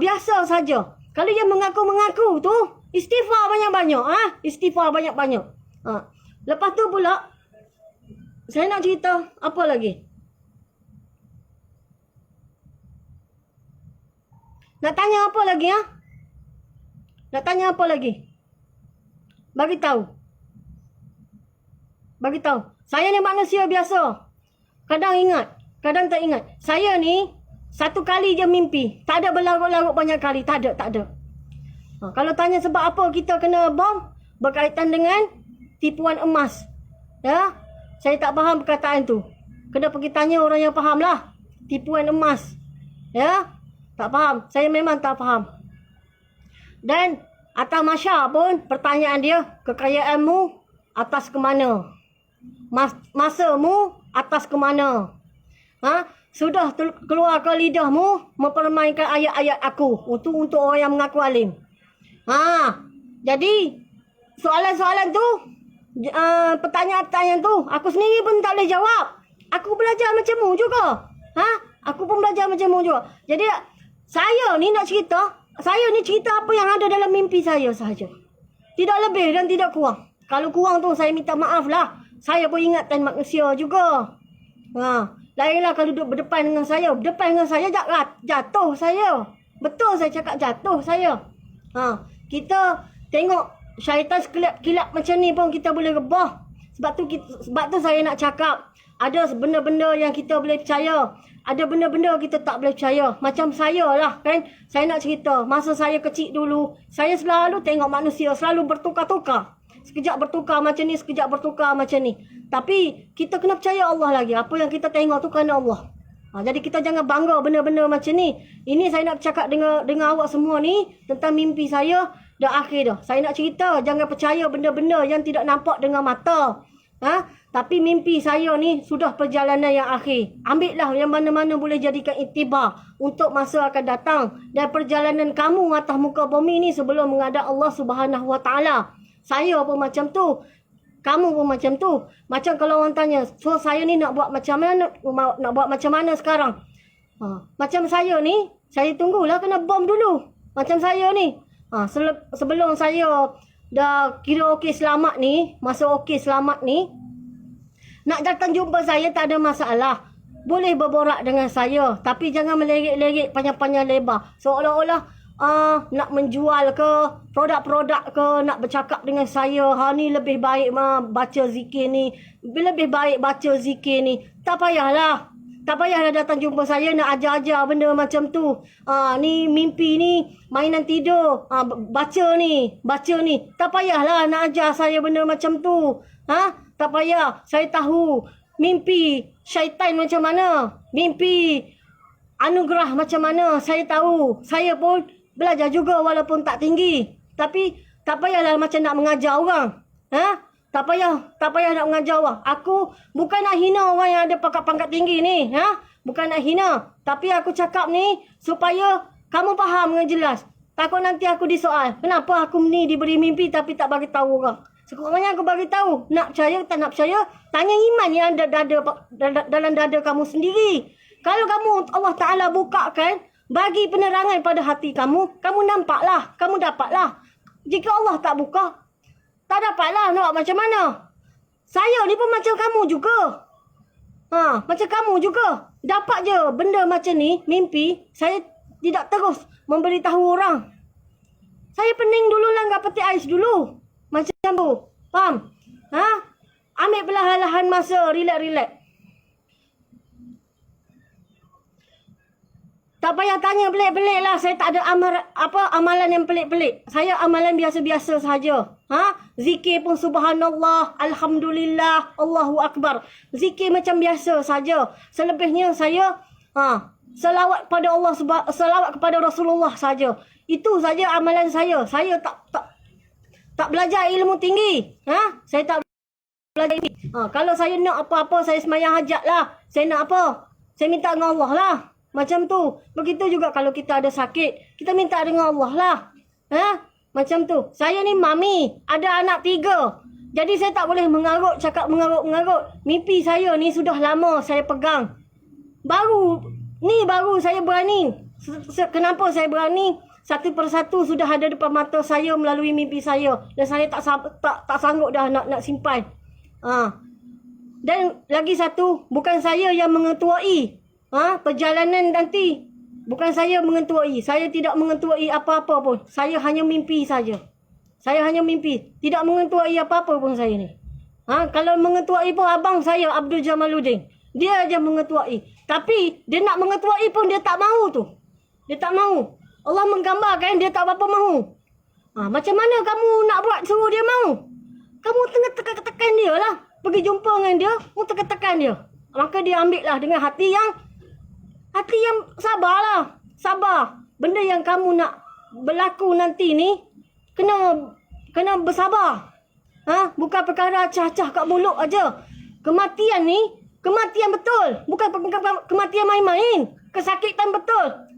Biasa saja. Kalau dia mengaku-mengaku tu, istighfar banyak-banyak. Istighfar banyak-banyak. Lepas tu pula, saya nak cerita apa lagi? Nak tanya apa lagi? Nak tanya apa lagi? Bagi tahu. Saya ni manusia biasa. Kadang ingat, kadang tak ingat. Saya ni satu kali je mimpi. Tak ada berlarut-larut banyak kali. Tak ada. Kalau tanya sebab apa kita kena bom, berkaitan dengan tipuan emas. Ya, saya tak faham perkataan tu. Kena pergi tanya orang yang faham lah. Tipuan emas. Ya, tak faham. Saya memang tak faham. Dan atas Masya pun pertanyaan dia, kekayaanmu atas ke mana? Masamu atas ke mana? Sudah keluar ke lidahmu mempermainkan ayat-ayat aku untuk orang yang mengaku alim. Jadi soalan-soalan tu, pertanyaan-pertanyaan tu aku sendiri pun tak boleh jawab. Aku belajar macammu juga. Aku pun belajar macammu juga. Jadi saya ni nak cerita, saya ni cerita apa yang ada dalam mimpi saya sahaja. Tidak lebih dan tidak kurang. Kalau kurang tu saya minta maaf lah. Saya pun ingatkan manusia juga. Lainlah kalau duduk berdepan dengan saya. Berdepan dengan saya jatuh saya. Betul saya cakap jatuh saya. Kita tengok syaitan kilap macam ni pun kita boleh rebah. Sebab tu saya nak cakap. Ada benda-benda yang kita boleh percaya. Ada benda-benda kita tak boleh percaya. Macam saya lah kan. Saya nak cerita. Masa saya kecil dulu. Saya selalu tengok manusia. Selalu bertukar-tukar. Sekejap bertukar macam ni. Sekejap bertukar macam ni. Tapi kita kena percaya Allah lagi. Apa yang kita tengok tu kerana Allah. Jadi kita jangan bangga benda-benda macam ni. Ini saya nak cakap dengan awak semua ni. Tentang mimpi saya. Dah akhir dah. Saya nak cerita. Jangan percaya benda-benda yang tidak nampak dengan mata. Tapi mimpi saya ni sudah perjalanan yang akhir. Ambillah yang mana-mana boleh jadikan iktibar untuk masa akan datang. Dan perjalanan kamu atas muka bumi ni sebelum menghadap Allah Subhanahu Wa Taala. Saya pun macam tu. Kamu pun macam tu. Macam kalau orang tanya, so saya ni nak buat macam mana? Nak buat macam mana sekarang? Macam saya ni, saya tunggulah kena bom dulu. Macam saya ni. Sebelum saya dah kira okey selamat ni, masa okey selamat ni, nak datang jumpa saya tak ada masalah. Boleh berborak dengan saya. Tapi jangan melerik-lerik panjang-panjang lebar. Seolah-olah nak menjual ke, produk-produk ke, nak bercakap dengan saya. Ni lebih baik baca zikir ni. Lebih baik baca zikir ni. Tak payahlah. Tak payahlah datang jumpa saya nak ajar-ajar benda macam tu. Ni mimpi ni, mainan tidur. Baca ni. Tak payahlah nak ajar saya benda macam tu. Tak payah. Saya tahu mimpi syaitan macam mana. Mimpi anugerah macam mana. Saya tahu. Saya pun belajar juga walaupun tak tinggi. Tapi tak payahlah macam nak mengajar orang. Tak payah nak mengajar orang. Aku bukan nak hina orang yang ada pangkat-pangkat tinggi ni. Bukan nak hina. Tapi aku cakap ni supaya kamu faham dengan jelas. Takut nanti aku disoal. Kenapa aku ni diberi mimpi tapi tak bagi tahu orang. Sekurang-kurangnya aku bagi tahu. Nak percaya, tak nak percaya. Tanya iman yang ada dalam dada kamu sendiri. Kalau kamu Allah Ta'ala bukakan, bagi penerangan pada hati kamu, kamu nampaklah. Kamu dapatlah. Jika Allah tak buka, tak dapatlah nak macam mana. Saya ni pun macam kamu juga. Macam kamu juga. Dapat je benda macam ni, mimpi. Saya tidak terus memberitahu orang. Saya pening dulu lah, enggak peti ais dulu. Macam tu. Faham? Ambil perlahan-lahan masa, relax-relax. Tak payah tanya pelik-pelik lah. Saya tak ada amalan yang pelik-pelik. Saya amalan biasa-biasa sahaja. Zikir pun subhanallah, alhamdulillah, Allahu Akbar. Zikir macam biasa saja. Selebihnya saya selawat pada Allah, selawat kepada Rasulullah saja. Itu saja amalan saya. Saya tak belajar ilmu tinggi. Saya tak belajar ilmu. Kalau saya nak apa-apa, saya semayang hajat lah. Saya nak apa? Saya minta dengan Allah lah. Macam tu. Begitu juga kalau kita ada sakit, kita minta dengan Allah lah. Macam tu. Saya ni mami, ada anak 3. Jadi saya tak boleh cakap mengarut. Mimpi saya ni sudah lama saya pegang. Baru saya berani. Kenapa saya berani? Satu persatu sudah ada depan mata saya melalui mimpi saya. Dan saya tak sanggup dah nak simpan. Dan lagi satu, bukan saya yang mengetuai perjalanan nanti. Bukan saya mengetuai. Saya tidak mengetuai apa-apa pun. Saya hanya mimpi saja. Saya hanya mimpi. Tidak mengetuai apa-apa pun saya ni. Kalau mengetuai pun abang saya, Abdul Jamaluddin. Dia aja mengetuai. Tapi dia nak mengetuai pun dia tak mahu tu. Dia tak mahu. Allah menggambarkan dia tak apa-apa mahu. Macam mana kamu nak buat suruh dia mahu? Kamu tengah tekan dia lah. Pergi jumpa dengan dia, kamu tekan dia. Maka dia ambil lah dengan hati yang sabarlah. Sabar. Benda yang kamu nak berlaku nanti ni, kena bersabar. Bukan perkara cah-cah kat mulut aja. Kematian ni, kematian betul. Bukan kematian main-main. Kesakitan betul.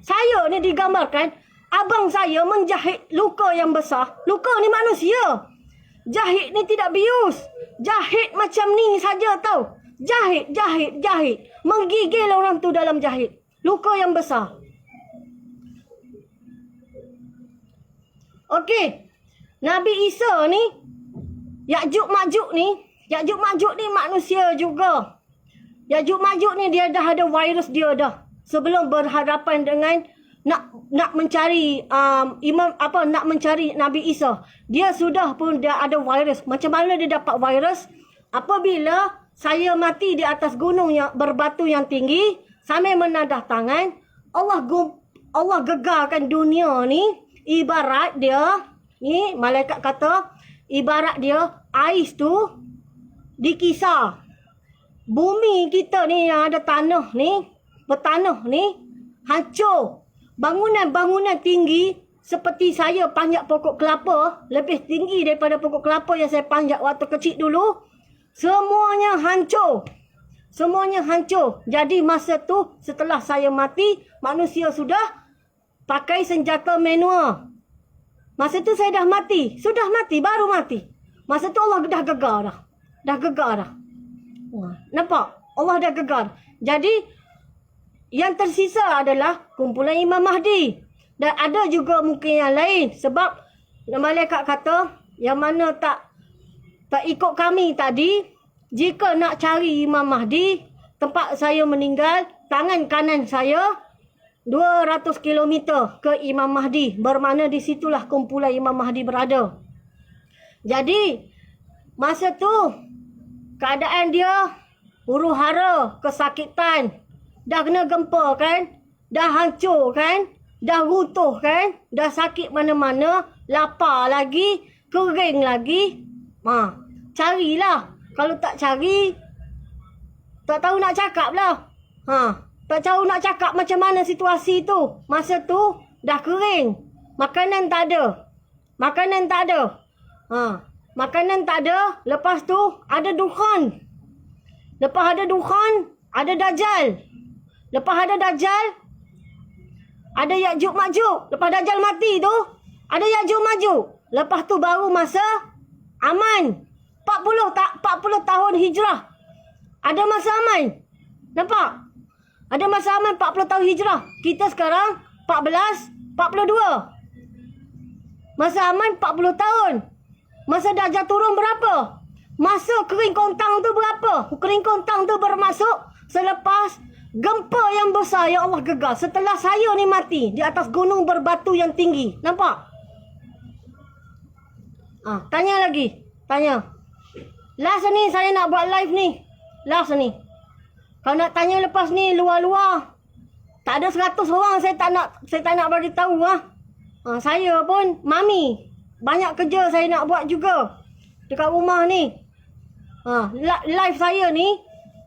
Saya ni digambarkan, abang saya menjahit luka yang besar. Luka ni manusia. Jahit ni tidak bius. Jahit macam ni saja tau. Jahit. Menggigil orang tu dalam jahit. Luka yang besar. Okey. Nabi Isa ni, Ya'juj Ma'juj ni manusia juga. Ya'juj Ma'juj ni dia dah ada virus dia dah. Sebelum berhadapan dengan nak mencari nak mencari Nabi Isa. Dia sudah pun dia ada virus. Macam mana dia dapat virus? Apabila saya mati di atas gunung yang berbatu yang tinggi, sambil menadah tangan, Allah gegarkan dunia ni. Ibarat dia, ni malaikat kata, ibarat dia ais tu dikisar. Bumi kita ni yang ada tanah ni, bertanah ni, hancur. Bangunan-bangunan tinggi seperti saya panjat pokok kelapa, lebih tinggi daripada pokok kelapa yang saya panjat waktu kecil dulu, semuanya hancur. Semuanya hancur. Jadi masa tu setelah saya mati, manusia sudah pakai senjata manual. Masa tu saya dah mati. Baru mati. Masa tu Allah dah gegar dah. Nampak? Allah dah gegar. Jadi, yang tersisa adalah kumpulan Imam Mahdi. Dan ada juga mungkin yang lain. Sebab, malaikat kata, yang mana tak ikut kami tadi, jika nak cari Imam Mahdi, tempat saya meninggal, tangan kanan saya, 200 km ke Imam Mahdi. Bermakna di situlah kumpulan Imam Mahdi berada. Jadi, masa tu, keadaan dia huru-hara, kesakitan. Dah kena gempa kan? Dah hancur kan? Dah runtuh kan? Dah sakit mana-mana. Lapar lagi. Kering lagi. Carilah. Kalau tak cari, tak tahu nak cakap lah. Tak tahu nak cakap macam mana situasi tu. Masa tu dah kering. Makanan tak ada. Makanan tak ada. Lepas tu ada Dukhan. Lepas ada Dukhan, ada Dajjal. Lepas ada Dajjal, ada Ya'juj Ma'juj. Lepas Dajjal mati tu, ada Ya'juj Ma'juj. Lepas tu baru masa aman. 40 tahun hijrah. Ada masa aman. Nampak? Ada masa aman 40 tahun hijrah. Kita sekarang 42. Masa aman 40 tahun. Masa Dajjal turun berapa? Masa kering kontang tu berapa? Kering kontang tu bermaksud selepas gempa yang besar yang Allah gegar. Setelah saya ni mati di atas gunung berbatu yang tinggi. Nampak? Tanya lagi. Tanya. Last ni saya nak buat live ni. Last ni. Kalau nak tanya lepas ni luar-luar, tak ada 100 orang saya tak nak bagi tahu saya pun mami. Banyak kerja saya nak buat juga dekat rumah ni. Live saya ni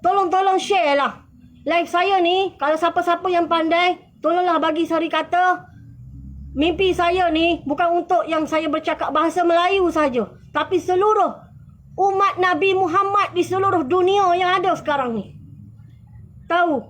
tolong share lah. Live saya ni kalau siapa-siapa yang pandai, tolonglah bagi sari kata. Mimpi saya ni bukan untuk yang saya bercakap bahasa Melayu saja, tapi seluruh umat Nabi Muhammad di seluruh dunia yang ada sekarang ni. Tahu?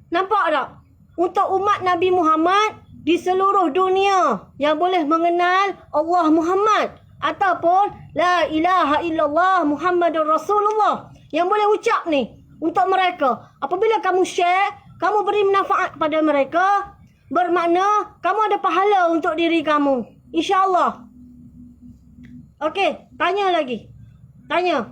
Nampak tak? Untuk umat Nabi Muhammad di seluruh dunia yang boleh mengenal Allah Muhammad. ataupun la ilaha illallah Muhammadur Rasulullah yang boleh ucap ni untuk mereka. Apabila kamu share, kamu beri manfaat kepada mereka, bermakna kamu ada pahala untuk diri kamu, insya-Allah. Okey, tanya lagi. Tanya.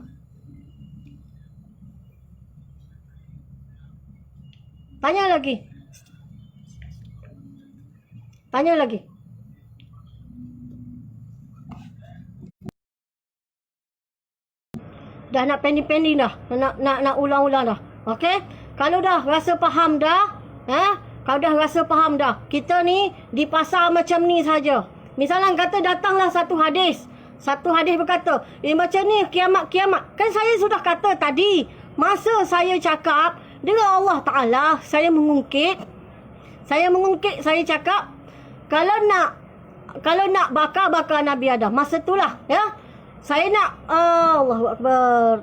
Tanya lagi. Tanya lagi. Dah nak pending-pending dah. Nak ulang-ulang dah. Okey? Kalau dah rasa faham dah, kalau dah rasa faham dah, kita ni di pasar macam ni saja. Misalnya kata datanglah satu hadis. Satu hadis berkata, macam ni kiamat-kiamat. Kan saya sudah kata tadi, masa saya cakap dengan Allah Ta'ala, saya mengungkit, saya cakap, kalau nak bakar Nabi Adam, masa itulah, ya. Saya nak, Allahu Akbar.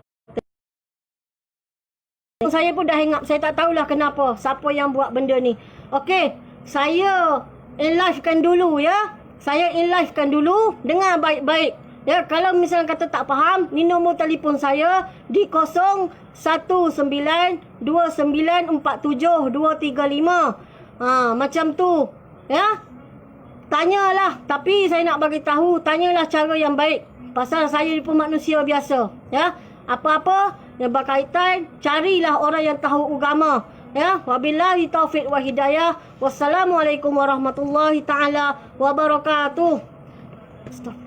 Saya pun dah hang up, saya tak tahulah kenapa, siapa yang buat benda ni. Okey, saya enlivekan dulu, ya. Saya enlivekan dulu, dengar baik-baik. Ya, kalau misalnya kata tak faham, ni nombor telefon saya di 0192947235. Macam tu. Ya. Tanyalah, tapi saya nak bagi tahu, tanyalah cara yang baik. Pasal saya pun manusia biasa. Ya. Apa-apa yang berkaitan, carilah orang yang tahu agama. Ya, wabillahi taufiq wa hidayah. Wassalamualaikum warahmatullahi taala wabarakatuh. Stop.